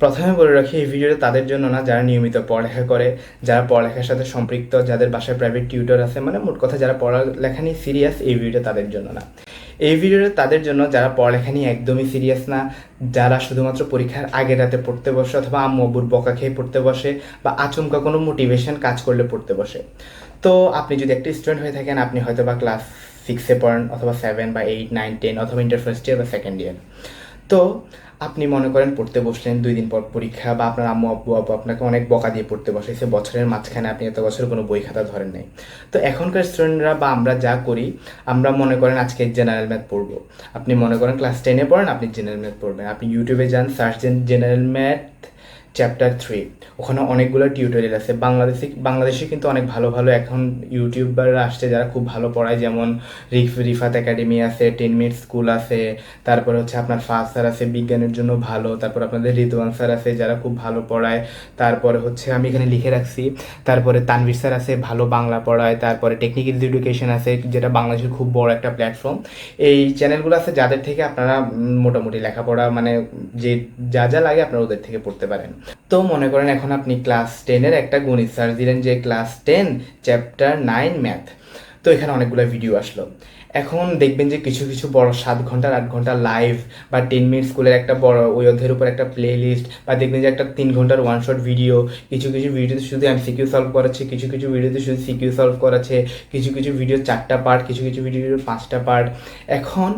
প্রথমে বলে রাখি, এই ভিডিওটা তাদের জন্য না যারা নিয়মিত পড়ালেখা করে, যারা পড়ালেখার সাথে সম্পৃক্ত, যাদের বাসায় প্রাইভেট টিউটর আছে, মানে মোট কথা যারা পড়ালেখা নিয়ে সিরিয়াস। এই ভিডিওটা তাদের জন্য না। এই ভিডিওটা তাদের জন্য যারা পড়ালেখা নিয়ে একদমই সিরিয়াস না, যারা শুধুমাত্র পরীক্ষার আগের রাতে পড়তে বসে অথবা আম্মু আব্বুর বকা খেয়ে পড়তে বসে বা আচমকা কোনো মোটিভেশন কাজ করলে পড়তে বসে। তো আপনি যদি একটা স্টুডেন্ট হয়ে থাকেন, আপনি হয়তো বা ক্লাস 6-এ পড়েন অথবা 7 বা 8, 9, 10 অথবা ইন্টার ফার্স্ট ইয়ার বা সেকেন্ড ইয়ার। তো আপনি মনে করেন পড়তে বসলেন 2 দিন পর পরীক্ষা, বা আপনার আম্মু আব্বু আপনাকে অনেক বকা দিয়ে পড়তে বসেছে, বছরের মাঝখানে আপনি এত বছর কোনো বই খাতা ধরেন নাই। তো এখনকার স্টুডেন্টরা বা আমরা যা করি, আমরা মনে করেন আজকে জেনারেল ম্যাথ পড়বো। আপনি মনে করেন ক্লাস 10-এ পড়েন, আপনি জেনারেল ম্যাথ পড়বেন। আপনি ইউটিউবে যান, সার্চ দেন জেনারেল ম্যাথ চ্যাপ্টার 3। ওখানে অনেকগুলো টিউটোরিয়াল আছে। বাংলাদেশে কিন্তু অনেক ভালো ভালো এখন ইউটিউবাররা আসছে যারা খুব ভালো পড়ায়, যেমন রিফাত একাডেমি আছে, 10 মিনিট স্কুল আছে, তারপরে হচ্ছে আপনার ফাজ স্যার আছে বিজ্ঞানের জন্য ভালো, তারপর আপনাদের রিদওয়ান স্যার আছে যারা খুব ভালো পড়ায়, তারপরে হচ্ছে আমি এখানে লিখে রাখছি, তারপরে তানভীর স্যার আছে ভালো বাংলা পড়ায়, তারপরে টেকনিক্যাল এডুকেশন আছে যেটা বাংলাদেশের খুব বড় একটা প্ল্যাটফর্ম। এই চ্যানেলগুলো আছে যাদের থেকে আপনারা মোটামুটি লেখাপড়া মানে যে যা যা লাগে আপনারা ওদের থেকে পড়তে পারেন। তো মনে করেন এখন আপনি ক্লাস 10-এর একটা গণিত সার্চ দিলেন যে ক্লাস 10 চ্যাপ্টার 9 ম্যাথ। তো এখানে অনেকগুলো ভিডিও আসলো। এখন দেখবেন যে কিছু কিছু বড় 7 ঘন্টার 8 ঘন্টা লাইভ বা 10 মিনিট স্কুলের একটা বড় ওই অধ্যায়ের উপর একটা প্লে লিস্ট, বা দেখবেন যে একটা 3 ঘন্টার ওয়ান শট ভিডিও। কিছু কিছু ভিডিওতে শুধু এমসিকিউ সলভ করাচ্ছে, কিছু কিছু ভিডিওতে শুধু সিকিউ সলভ করাচ্ছে, কিছু কিছু ভিডিও 4টা পার্ট, কিছু কিছু ভিডিও 5টা পার্ট। এখন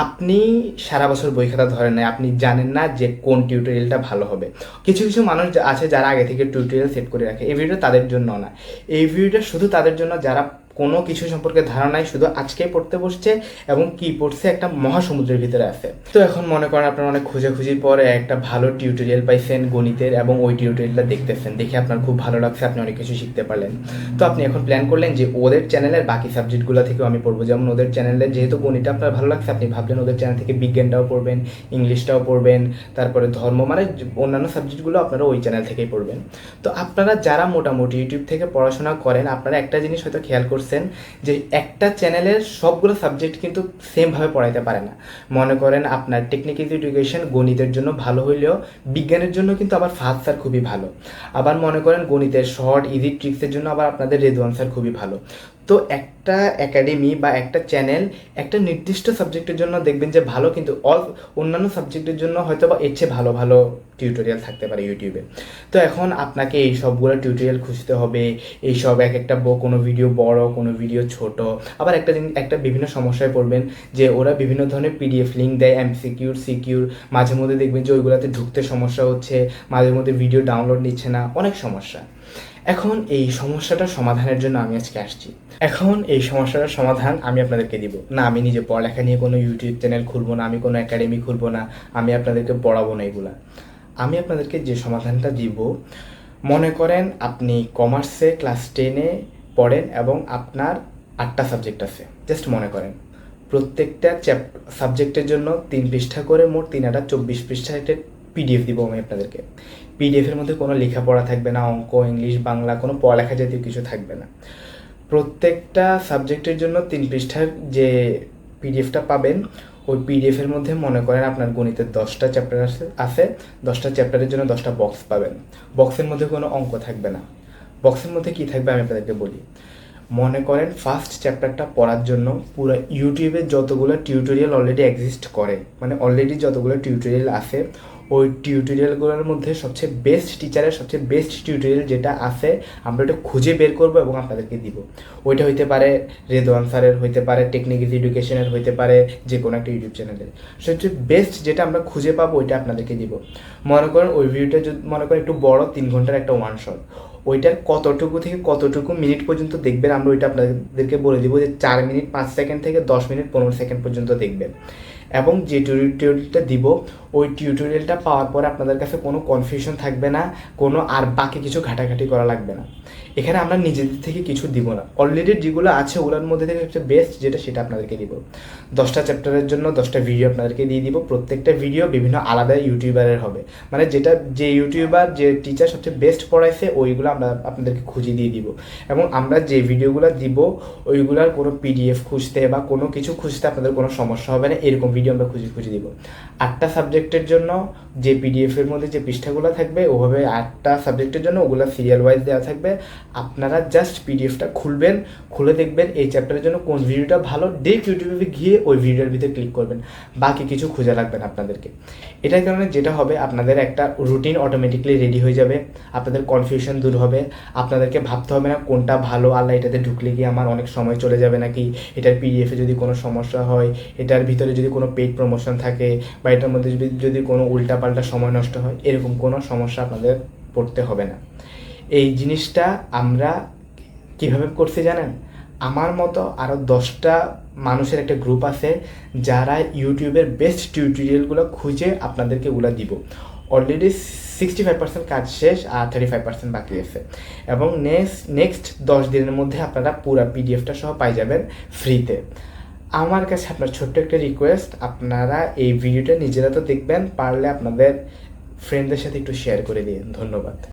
আপনি সারা বছর বই খাতা ধরেন নাই, আপনি জানেন না যে কোন টিউটোরিয়ালটা ভালো হবে। কিছু কিছু মানুষ আছে যারা আগে থেকে টিউটোরিয়াল সেট করে রাখে। এই ভিডিওটা তাদের জন্য না, এই ভিডিওটা শুধু তাদের জন্য যারা কোনো কিছু সম্পর্কে ধারণা নাই, শুধু আজকেই পড়তে বসছে এবং কি পড়ছে একটা মহাসমুদ্রের ভিতরে আছে। তো এখন মনে করেন আপনার অনেক খোঁজাখুঁজির পরে একটা ভালো টিউটোরিয়াল পাইছেন গণিতের, এবং ওই টিউটোরিয়ালটা দেখতেছেন, দেখে আপনার খুব ভালো লাগছে, আপনি অনেক কিছু শিখতে পারলেন। তো আপনি এখন প্ল্যান করলেন যে ওদের চ্যানেলের বাকি সাবজেক্টগুলো থেকেও আমি পড়বো। যেমন ওদের চ্যানেলে যেহেতু গণিতটা আপনার ভালো লাগছে, আপনি ভাবলেন ওদের চ্যানেল থেকে বিজ্ঞানটাও পড়বেন, ইংলিশটাও পড়বেন, তারপরে ধর্ম মানে অন্যান্য সাবজেক্টগুলো আপনারা ওই চ্যানেল থেকেই পড়বেন। তো আপনারা যারা মোটামুটি ইউটিউব থেকে পড়াশোনা করেন, আপনারা একটা জিনিস হয়তো খেয়াল করছেন যে একটা চ্যানেলের সবগুলো সাবজেক্ট কিন্তু সেমভাবে পড়াইতে পারে না। মনে করেন আপনার টেকনিক্যাল এডুকেশন গণিতের জন্য ভালো হইলেও বিজ্ঞানের জন্য কিন্তু আবার ফাহাদ স্যার খুবই ভালো। আবার মনে করেন গণিতের শর্ট ইজি ট্রিক্সের জন্য আবার আপনাদের রেদওয়ান স্যার খুবই ভালো। তো একটা একাডেমি বা একটা চ্যানেল একটা নির্দিষ্ট সাবজেক্টের জন্য দেখবেন যে ভালো, কিন্তু অন্যান্য সাবজেক্টের জন্য হয়তো বা এর চেয়ে ভালো ভালো টিউটোরিয়াল থাকতে পারে ইউটিউবে। তো এখন আপনাকে এই সবগুলো টিউটোরিয়াল খুঁজতে হবে। এই সব এক একটা কোনো ভিডিও বড়, কোনো ভিডিও ছোট। আবার একটা বিভিন্ন সমস্যায় পড়বেন যে ওরা বিভিন্ন ধরনের পিডিএফ লিঙ্ক দেয় সিকিউর, মাঝে মধ্যে দেখবেন যে ওইগুলোতে ঢুকতে সমস্যা হচ্ছে, মাঝে মধ্যে ভিডিও ডাউনলোড নিচ্ছে না, অনেক সমস্যা। এখন এই সমস্যাটার সমাধানের জন্য আমি আজকে আসছি। এখন এই সমস্যাটার সমাধান আমি আপনাদেরকে দিব না। আমি নিজে পড়ালেখা নিয়ে কোনো ইউটিউব চ্যানেল খুলবো না, আমি কোনো একাডেমি খুলবো না, আমি আপনাদেরকে পড়াবো না এগুলা। আমি আপনাদেরকে যে সমাধানটা দিব, মনে করেন আপনি কমার্সে ক্লাস 10-এ পড়েন এবং আপনার 8টা সাবজেক্ট আছে। জাস্ট মনে করেন প্রত্যেকটা সাবজেক্টের জন্য 3 পৃষ্ঠা করে, মোট 3 24 পৃষ্ঠার একটা পিডিএফ দিব আমি আপনাদেরকে। পিডিএফের মধ্যে কোনো লেখাপড়া থাকবে না, অঙ্ক, ইংলিশ, বাংলা, কোনো পড়ালেখা জাতীয় কিছু থাকবে না। প্রত্যেকটা সাবজেক্টের জন্য 3 পৃষ্ঠার যে পিডিএফটা পাবেন, ওই পিডিএফের মধ্যে মনে করেন আপনার গণিতের 10টা চ্যাপ্টার আছে। 10টা চ্যাপ্টারের জন্য 10টা বক্স পাবেন। বক্সের মধ্যে কোনো অঙ্ক থাকবে না। বক্সের মধ্যে কী থাকবে আমি আপনাদেরকে বলি। মনে করেন ফার্স্ট চ্যাপ্টারটা পড়ার জন্য পুরো ইউটিউবে যতগুলো টিউটোরিয়াল অলরেডি এক্সিস্ট করে, মানে অলরেডি যতগুলো টিউটোরিয়াল আছে, ওই টিউটোরিয়ালগুলোর মধ্যে সবচেয়ে বেস্ট টিচারের সবচেয়ে বেস্ট টিউটোরিয়াল যেটা আছে আমরা ওটা খুঁজে বের করবো এবং আপনাদেরকে দিব। ওইটা হইতে পারে রেদওয়ান স্যারের, হইতে পারে টেকনিক্যাল এডুকেশনের, হইতে পারে যে কোনো একটা ইউটিউব চ্যানেলের। সবচেয়ে বেস্ট যেটা আমরা খুঁজে পাবো ওইটা আপনাদেরকে দিব। মনে করেন ওই ভিডিওটা যদি মনে করেন একটু বড়, 3 ঘন্টার একটা ওয়ান শট, ওইটার কতটুকু থেকে কতটুকু মিনিট পর্যন্ত দেখবেন আমরা ওইটা আপনাদেরকে বলে দিব যে 4 মিনিট 5 সেকেন্ড থেকে 10 মিনিট 15 সেকেন্ড পর্যন্ত দেখবেন। এবং যে টিউটোরিয়ালটা দিব, ওই টিউটোরিয়ালটা পাওয়ার পরে আপনাদের কাছে কোনো কনফিউশন থাকবে না, কোনো আর বাকি কিছু ঘাটাঘাটি করা লাগবে না। এখানে আমরা নিজেদের থেকে কিছু দিব না, অলরেডি যেগুলো আছে ওগুলোর মধ্যে থেকে সবচেয়ে বেস্ট যেটা সেটা আপনাদেরকে দিব। 10টা চ্যাপ্টারের জন্য 10টা ভিডিও আপনাদেরকে দিয়ে দিব। প্রত্যেকটা ভিডিও বিভিন্ন আলাদা ইউটিউবারের হবে, মানে যে ইউটিউবার যে টিচার সবচেয়ে বেস্ট পড়াইছে ওইগুলো আমরা আপনাদেরকে খুঁজে দিয়ে দিব। এবং আমরা যে ভিডিওগুলো দিব ওইগুলোর কোনো পিডিএফ খুঁজতে বা কোনো কিছু খুঁজতে আপনাদের কোনো সমস্যা হবে না, এরকম ভিডিও আমরা খুঁজে দিব। 8টা সাবজেক্টের জন্য যে পিডিএফের মধ্যে যে পৃষ্ঠাগুলো থাকবে ওভাবে 8টা সাবজেক্টের জন্য ওগুলো সিরিয়াল ওয়াইজ দেওয়া থাকবে। আপনারা জাস্ট পিডিএফটা খুলবেন, খুলে দেখবেন এই চ্যাপ্টারের জন্য কোন ভিডিওটা ভালো, ডিরেক্ট ইউটিউবে গিয়ে ওই ভিডিওর ভিতরে ক্লিক করবেন, বাকি কিছু খুঁজে রাখবেন আপনাদেরকে। এটার কারণে যেটা হবে আপনাদের একটা রুটিন অটোমেটিকলি রেডি হয়ে যাবে, আপনাদের কনফিউশন দূর হবে, আপনাদেরকে ভাবতে হবে না কোনটা ভালো, আল্লাহ এটাতে ঢুকলে গিয়ে আমার অনেক সময় চলে যাবে নাকি, এটার পিডিএফে যদি কোনো সমস্যা হয়, এটার ভিতরে যদি কোনো পেইড প্রমোশন থাকে, বা এটার মধ্যে যদি কোনো উল্টাপাল্টা সময় নষ্ট হয়, এরকম কোনো সমস্যা আপনাদের পড়তে হবে না। এই জিনিসটা আমরা কীভাবে করছি জানেন? আমার মতো আরও 10টা মানুষের একটা গ্রুপ আছে যারা ইউটিউবের বেস্ট টিউটোরিয়ালগুলো খুঁজে আপনাদেরকে ওগুলো দিব। অলরেডি 65% কাজ শেষ, আর 35% বাকি আছে, এবং নেক্সট 10 দিনের মধ্যে আপনারা পুরো পিডিএফটা সহ পাই যাবেন ফ্রিতে। আমার কাছে আপনার ছোট্ট একটা রিকোয়েস্ট, আপনারা এই ভিডিওটা নিজেরা তো দেখবেন, পারলে আপনাদের ফ্রেন্ডদের সাথে একটু শেয়ার করে দিন। ধন্যবাদ।